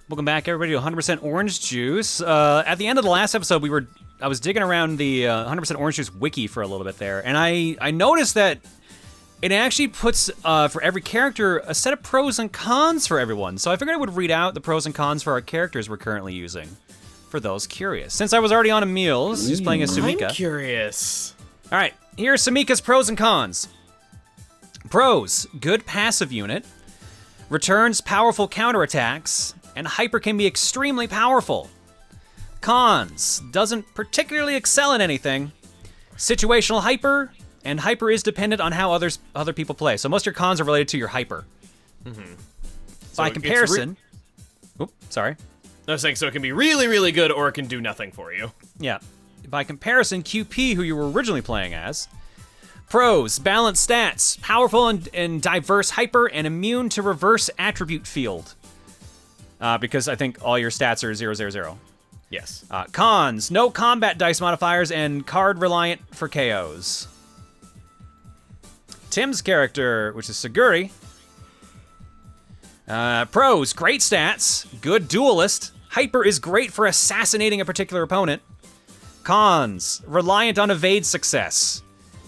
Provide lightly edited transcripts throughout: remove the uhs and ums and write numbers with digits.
Welcome back, everybody, to 100% Orange Juice. At the end of the last episode, I was digging around the 100% Orange Juice wiki for a little bit there, and I noticed that it actually puts, for every character, a set of pros and cons for everyone. So I figured I would read out the pros and cons for our characters we're currently using, for those curious. Since I was already on Emil's, he's playing as Sumika. I'm curious. All right, here's Sumika's pros and cons. Pros: good passive unit, returns powerful counterattacks, and hyper can be extremely powerful. Cons: doesn't particularly excel in anything, situational hyper, and hyper is dependent on how other people play. So most of your cons are related to your hyper. Mm-hmm. By comparison, sorry. I was saying, so it can be really, really good, or it can do nothing for you. Yeah. By comparison, QP, who you were originally playing as. Pros: balanced stats, powerful and diverse hyper, and immune to reverse attribute field. Because I think all your stats are 0/0/0. Yes. Cons: no combat dice modifiers and card reliant for KOs. Tim's character, which is Saguri. Pros: great stats, good duelist, hyper is great for assassinating a particular opponent. Cons: reliant on evade success.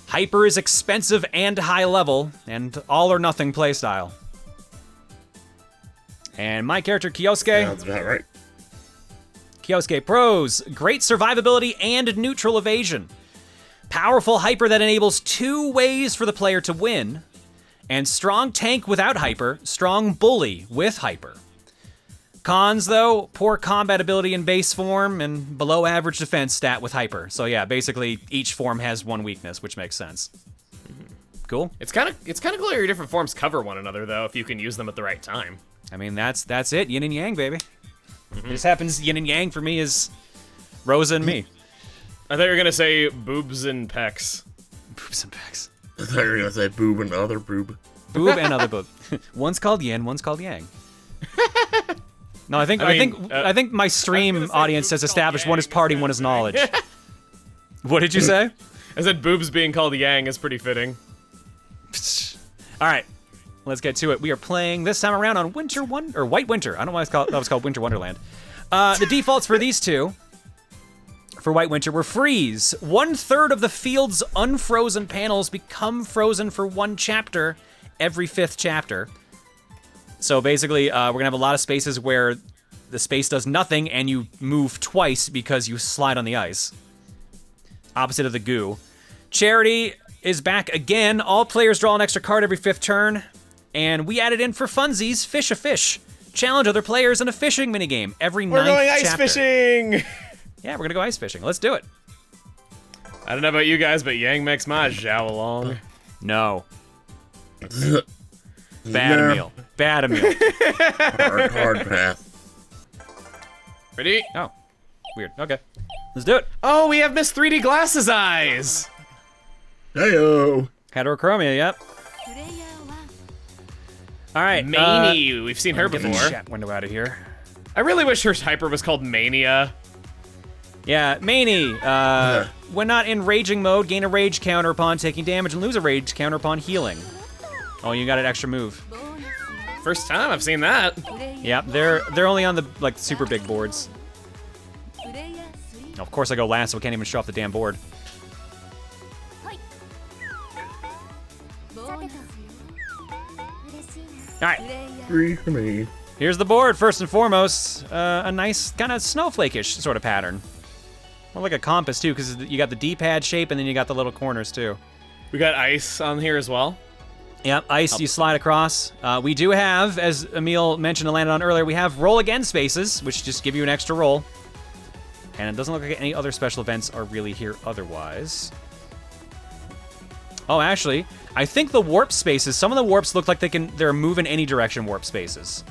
Hyper is expensive and high level, and all or nothing playstyle. And my character, Kyosuke. Sounds about right. Kyosuke. Pros: great survivability and neutral evasion. Powerful hyper that enables 2 ways for the player to win. And strong tank without hyper, strong bully with hyper. Cons, though: poor combat ability in base form and below average defense stat with hyper. So yeah, basically each form has one weakness, which makes sense. Cool. It's kind of cool how your different forms cover one another, though, if you can use them at the right time. I mean, that's it. Yin and yang, baby. It just happens yin and yang for me is Rosa and me. I thought you were gonna say boobs and pecs. Boobs and pecs. I thought you were gonna say boob and other boob. Boob and other boob. One's called yin, one's called yang. No, I think my stream audience has established one is party, one is knowledge. What did you say? I said boobs being called yang is pretty fitting. All right, let's get to it. We are playing this time around on White Winter. I don't know why that was called Winter Wonderland. The defaults for these two, for White Winter, were freeze. 1/3 of the field's unfrozen panels become frozen for 1 chapter every 5th chapter. So basically, we're gonna have a lot of spaces where the space does nothing and you move twice because you slide on the ice. Opposite of the goo. Charity is back again. All players draw an extra card every 5th turn. And we added in for funsies, Fish a Fish. Challenge other players in a fishing minigame every 9th We're going ice chapter. fishing! Yeah, we're gonna go ice fishing. Let's do it. I don't know about you guys, but yang makes my jowl along. No. Bad Emil. Bad Emil. Hard path. Ready? Oh. Weird. Okay. Let's do it. Oh, we have Miss 3D Glasses Eyes! Heyo. Heterochromia, yep. All right. Manie, we've seen her get the before. chat window out of here. I really wish her hyper was called Mania. Yeah, Manie. When not in raging mode, gain a rage counter upon taking damage and lose a rage counter upon healing. Oh, you got an extra move. First time I've seen that. Yeah, they're only on the super big boards. Of course I go last, so we can't even show off the damn board. Alright, 3 for me. here's the board, first and foremost. A nice, kind of snowflake-ish sort of pattern. More like a compass, too, because you got the D-pad shape, and then you got the little corners, too. We got ice on here as well. Yep, ice, you slide across. We do have, as Emil mentioned and landed on earlier, we have roll again spaces, which just give you an extra roll. And it doesn't look like any other special events are really here otherwise. Oh, actually, I think the warp spaces, some of the warps look like they're move in any direction warp spaces.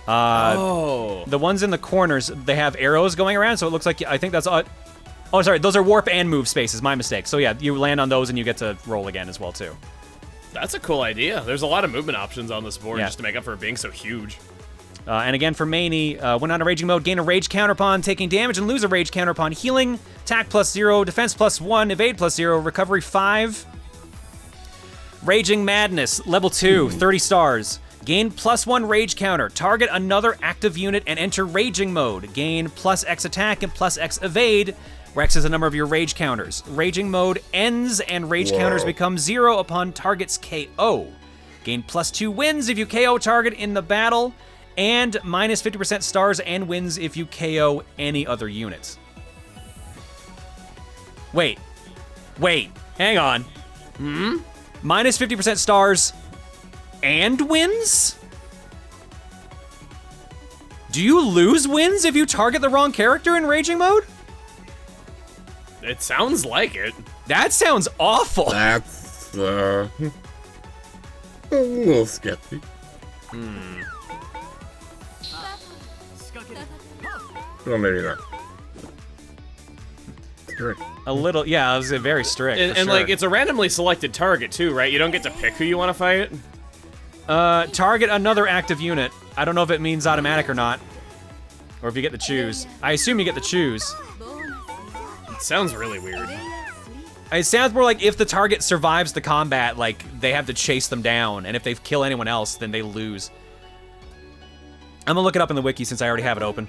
Oh. The ones in the corners, they have arrows going around, so it looks like, I think that's... oh, sorry, those are warp and move spaces, my mistake. So yeah, you land on those and you get to roll again as well, too. That's a cool idea. There's a lot of movement options on this board Yeah. just to make up for it being so huge. And again, for Manie, when on a raging mode, gain a rage counter upon taking damage and lose a rage counter upon healing. Attack +0, defense +1, evade +0, recovery 5. Raging Madness, level 2, 30 stars. Gain +1 rage counter. Target another active unit and enter raging mode. Gain +X attack and +X evade, where X is the number of your rage counters. Raging mode ends and rage counters become 0 upon target's KO. Gain +2 wins if you KO target in the battle, and -50% stars and wins if you KO any other units. Wait, hang on. -50% stars and wins? Do you lose wins if you target the wrong character in raging mode? It sounds like it. That sounds awful. That's, a little sketchy. Well, maybe not. Strict. A little, yeah, it was very strict. And, for and sure. like, it's a randomly selected target too, right? You don't get to pick who you want to fight. Target another active unit. I don't know if it means automatic or not, or if you get to choose. I assume you get to choose. It sounds really weird. It sounds more like if the target survives the combat, like they have to chase them down, and if they kill anyone else, then they lose. I'm gonna look it up in the wiki since I already have it open.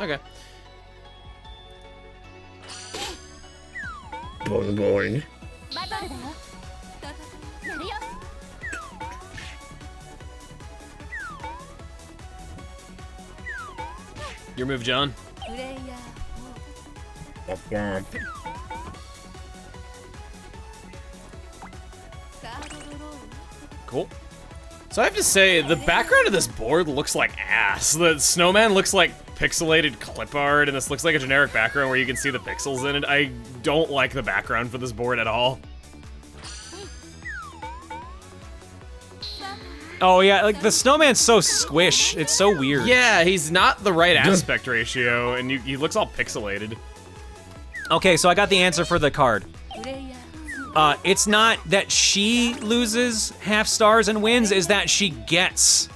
Okay. Boing, boing. Your move, John. Womp, womp. Cool. So I have to say, the background of this board looks like ass. The snowman looks like pixelated clip art, and this looks like a generic background where you can see the pixels in it. I don't like the background for this board at all. Oh yeah, like the snowman's so squish. It's so weird. Yeah, he's not the right aspect ratio, and he looks all pixelated. Okay, so I got the answer for the card. It's not that she loses half stars and wins, is that she gets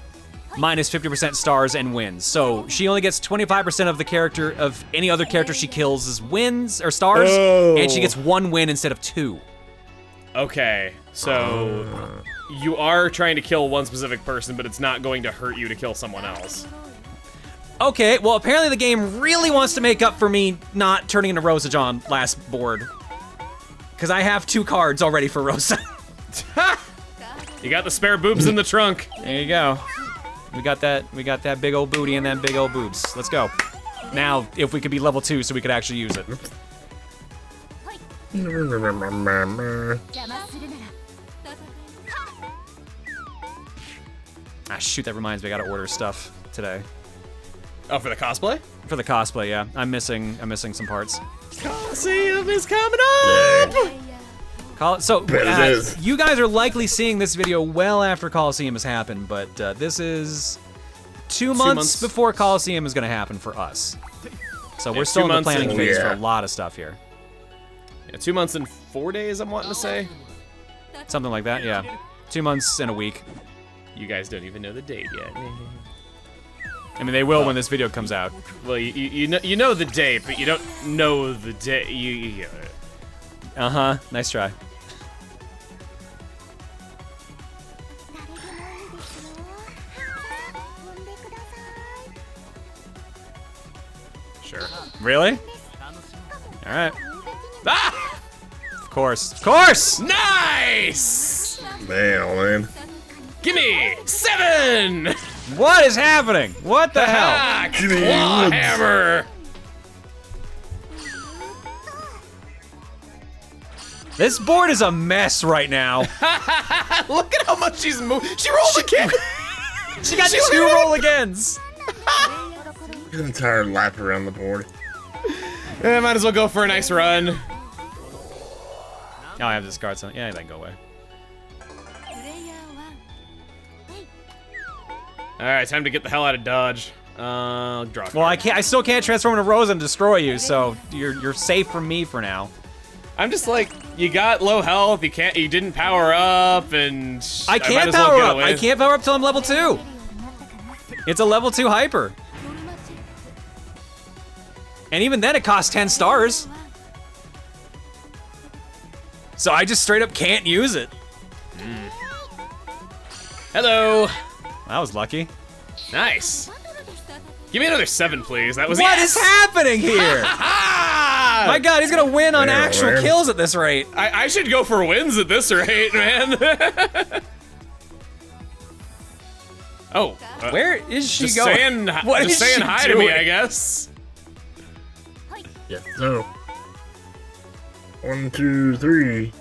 -50% stars and wins. So she only gets 25% of the character of any other character she kills as wins or stars, and she gets 1 win instead of 2. Okay, so you are trying to kill one specific person, but it's not going to hurt you to kill someone else. Okay, well apparently the game really wants to make up for me not turning into Rosa John last board. Because I have 2 cards already for Rosa. You got the spare boobs in the trunk. There you go. We got that big old booty and that big old boobs. Let's go. Now, if we could be level 2 so we could actually use it. Ah, shoot, that reminds me, I gotta order stuff today. Oh, for the cosplay? For the cosplay, yeah. I'm missing some parts. Coliseum is coming up! So, Bet it is. you guys are likely seeing this video well after Coliseum has happened, but this is 2 months before Coliseum is gonna happen for us. So we're still in the 2 months planning and- phase for Yeah. a lot of stuff here. Yeah, 2 months and 4 days, I'm wanting to say. Something like that, yeah. 2 months and a week. You guys don't even know the date yet. I mean, they will when this video comes out. Well, you know the date, but you don't know the date. Uh-huh, nice try. Sure. Really? All right. Ah! Of course. Of course! Nice! Man, oh man. Gimme 7! What is happening? What the hell? Ah, claw hammer! This board is a mess right now. Look at how much she's moving. She rolled again! She got 2 roll agains. An entire lap around the board. Might as well go for a nice run. Oh, I have to discard something. Yeah, that can go away. Alright, time to get the hell out of Dodge. Draw. Well, I still can't transform into Rosa and destroy you, so you're safe from me for now. I'm just like, you got low health, you didn't power up, and I might can't as well power get up. away. I can't power up till I'm level 2. It's a level 2 hyper. And even then it costs 10 stars. So I just straight up can't use it. Hello. That was lucky. Nice. Give me another 7, please. That was What is happening here? Ah! My God, he's gonna win on Yeah, actual man. kills at this rate. I should go for wins at this rate, man. Oh. Where is she Just going? saying, What just is saying she hi to me, doing? I guess. Yes, so. 1, 2, 3.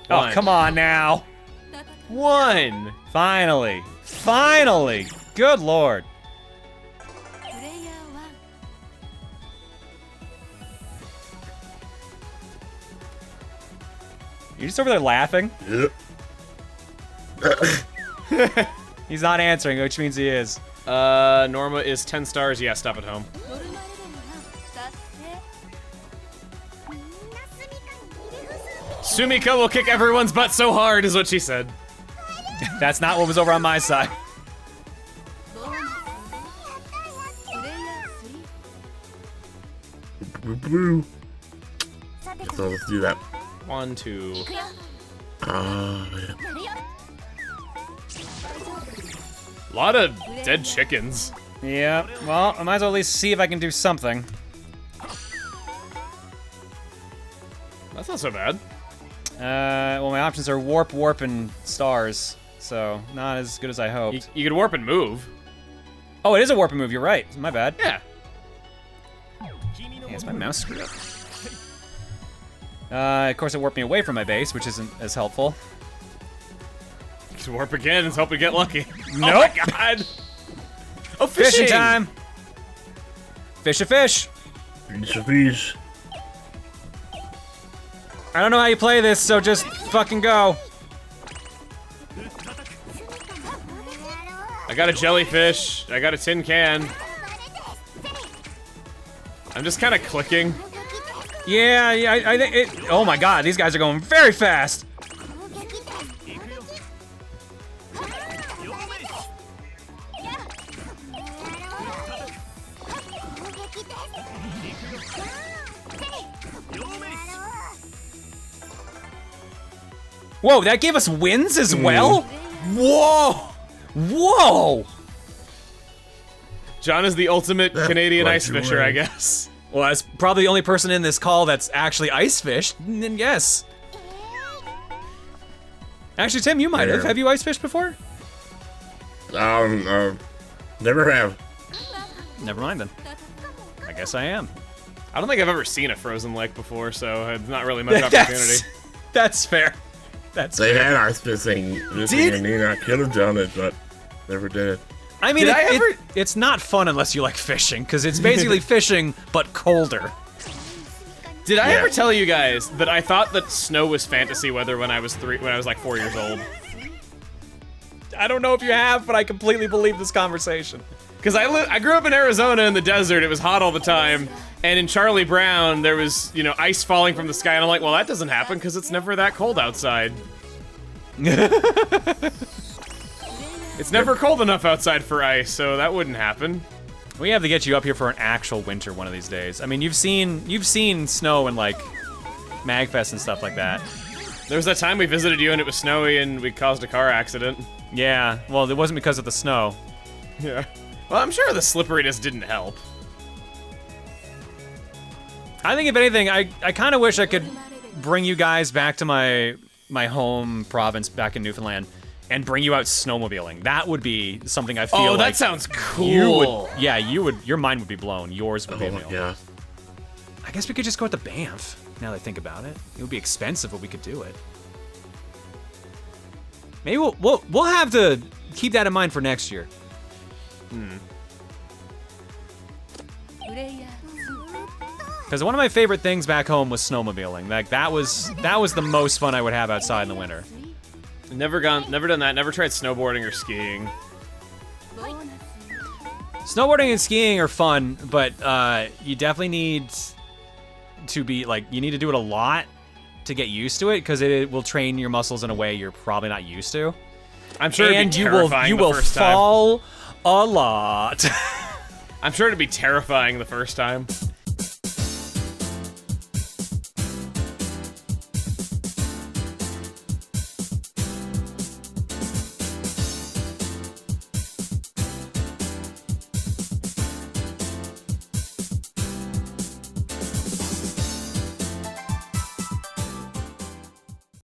Oh, One. come on now. 1. Finally. Finally. Good Lord. You're just over there laughing? Yep. He's not answering, which means he is. Norma is 10 stars. Yeah, stop at home. Sumika will kick everyone's butt so hard, is what she said. That's not what was over on my side. Boo boo. So let's do that. 1, 2. Yeah. A lot of dead chickens. Yeah, well, I might as well at least see if I can do something. That's not so bad. Well, my options are warp, warp, and stars. So, not as good as I hoped. You could warp and move. Oh, it is a warp and move, you're right. My bad. Yeah. Yeah, is my mouse screwed up? Of course it warped me away from my base, which isn't as helpful. You could warp again and hope to get lucky. Nope. Oh my god. Oh, fishing! Fishing time! Fish a fish! Fish a fish. I don't know how you play this, so just fucking go. I got a jellyfish. I got a tin can. I'm just kind of clicking. Yeah, I think it. Oh my god, these guys are going very fast. Whoa, that gave us wins as well? Whoa! Whoa! John is the ultimate That's Canadian right, ice you're fisher, I right. guess. Well, that's probably the only person in this call that's actually ice fished. Then yes. Actually, Tim, you might have. Yeah. Have you ice fished before? Never have. Never mind then. I guess I am. I don't think I've ever seen a frozen lake before, so it's not really much opportunity. That's fair. That's They fair. had ice fishing, and I could have done it, but never did. I mean, Did I ever- it's not fun unless you like fishing, because it's basically fishing, but colder. Did I Yeah. ever tell you guys that I thought that snow was fantasy weather when I was like 4 years old? I don't know if you have, but I completely believe this conversation. Because I grew up in Arizona in the desert. It was hot all the time. And in Charlie Brown, there was, you know, ice falling from the sky. And I'm like, well, that doesn't happen because it's never that cold outside. It's never cold enough outside for ice, so that wouldn't happen. We have to get you up here for an actual winter one of these days. I mean, you've seen snow in like Magfest and stuff like that. There was that time we visited you and it was snowy and we caused a car accident. Yeah, well, it wasn't because of the snow. Yeah. Well, I'm sure the slipperiness didn't help. I think if anything, I kind of wish I could bring you guys back to my home province back in Newfoundland and bring you out snowmobiling. That would be something I feel Oh, like that sounds cool. you would. Yeah, you would. Your mind would be blown. Yours would be Oh my blown. god. I guess we could just go with the Banff. Now that I think about it, it would be expensive, but we could do it. Maybe we'll have to keep that in mind for next year. Because one of my favorite things back home was snowmobiling. Like that was the most fun I would have outside in the winter. Never done that. Never tried snowboarding or skiing. Snowboarding and skiing are fun, but you definitely need to be like you need to do it a lot to get used to it because it will train your muscles in a way you're probably not used to. I'm sure it'd And be you will terrifying the first time. fall a lot. I'm sure it'd be terrifying the first time.